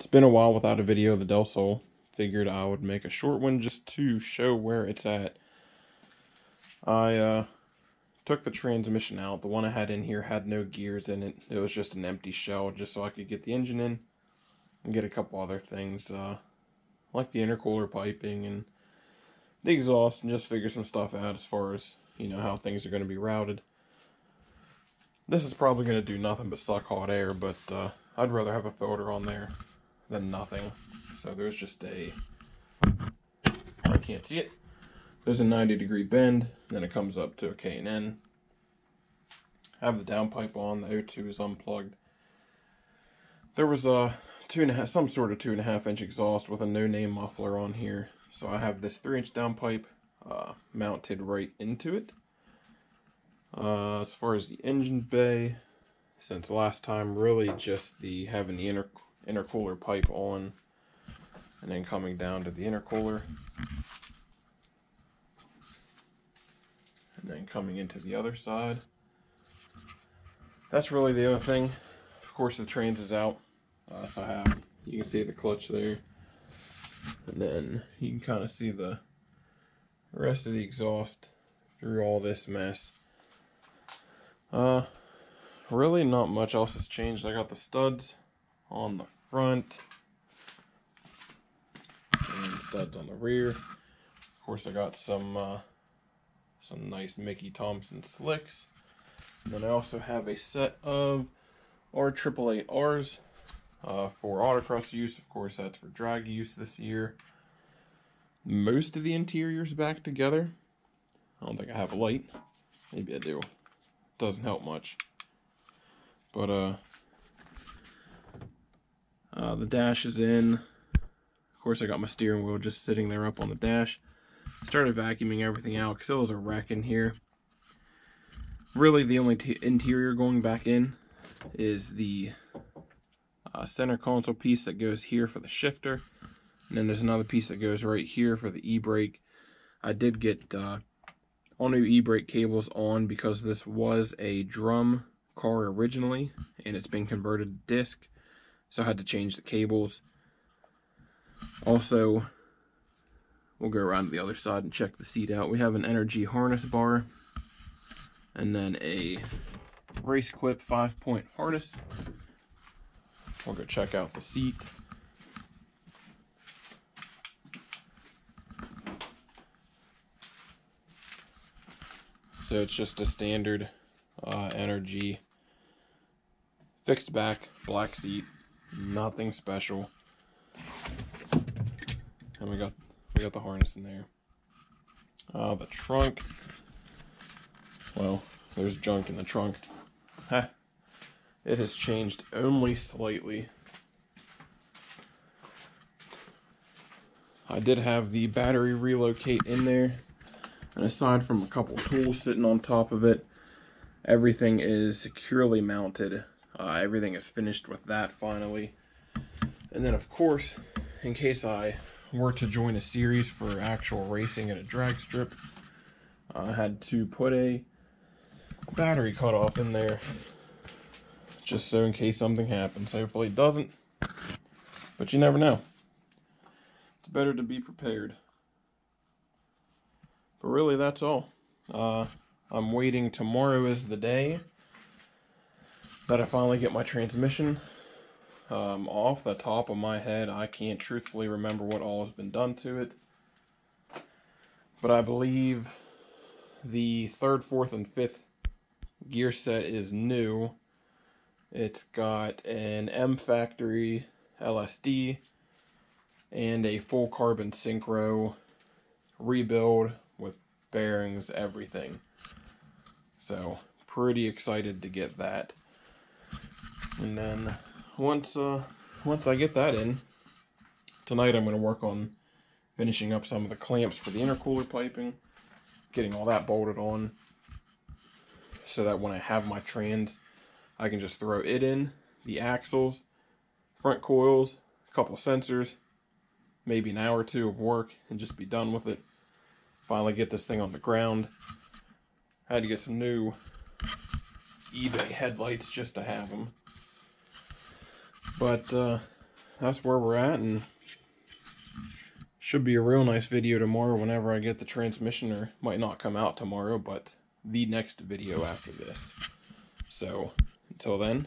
It's been a while without a video of the Del Sol. Figured I would make a short one just to show where it's at. I took the transmission out. The one I had in here had no gears in it. It was just an empty shell, just so I could get the engine in and get a couple other things, like the intercooler piping and the exhaust, and just figure some stuff out as far as, how things are going to be routed. This is probably going to do nothing but suck hot air, but I'd rather have a filter on there than nothing. So there's just I can't see it. There's a 90-degree bend, then it comes up to a K&N. I have the downpipe on, the O2 is unplugged. There was a some sort of 2.5-inch exhaust with a no-name muffler on here. So I have this 3-inch downpipe mounted right into it. As far as the engine bay, since last time, really just having the intercooler pipe on and then coming down to the intercooler and then coming into the other side. That's really the other thing. Of course, the trans is out, so you can see the clutch there, and then you can kind of see the rest of the exhaust through all this mess. Really not much else has changed. I got the studs on the front and studs on the rear. Of course, I got some nice Mickey Thompson slicks. And then I also have a set of R888Rs for autocross use. Of course, that's for drag use this year. Most of the interior's back together. I don't think I have a light. Maybe I do. Doesn't help much. But the dash is in. Of course, I got my steering wheel just sitting there up on the dash. Started vacuuming everything out because it was a wreck in here. Really, the only interior going back in is the center console piece that goes here for the shifter. And then there's another piece that goes right here for the e-brake. I did get all new e-brake cables on because this was a drum car originally and it's been converted to disc, so I had to change the cables. Also, we'll go around to the other side and check the seat out. We have an Energy harness bar and then a RaceQuip 5-point harness. We'll go check out the seat. So it's just a standard Energy fixed back black seat, nothing special. And we got the harness in there. The trunk. Well, there's junk in the trunk. It has changed only slightly. I did have the battery relocate in there. And aside from a couple tools sitting on top of it, everything is securely mounted. Everything is finished with that finally. And then, of course, in case I were to join a series for actual racing at a drag strip, I had to put a battery cutoff in there, just so in case something happens. Hopefully it doesn't, but you never know. It's better to be prepared. But really, that's all. I'm waiting. Tomorrow is the day that I finally get my transmission. Off the top of my head, I can't truthfully remember what all has been done to it. But I believe the 3rd, 4th, and 5th gear set is new. It's got an M Factory LSD and a full carbon synchro rebuild with bearings, everything. So pretty excited to get that. And then once I get that in, tonight I'm going to work on finishing up some of the clamps for the intercooler piping, getting all that bolted on, so that when I have my trans, I can just throw it in, the axles, front coils, a couple sensors, maybe an hour or two of work, and just be done with it. Finally get this thing on the ground. I had to get some new eBay headlights just to have them. But that's where we're at, and should be a real nice video tomorrow whenever I get the transmission, or might not come out tomorrow, but the next video after this. So, until then,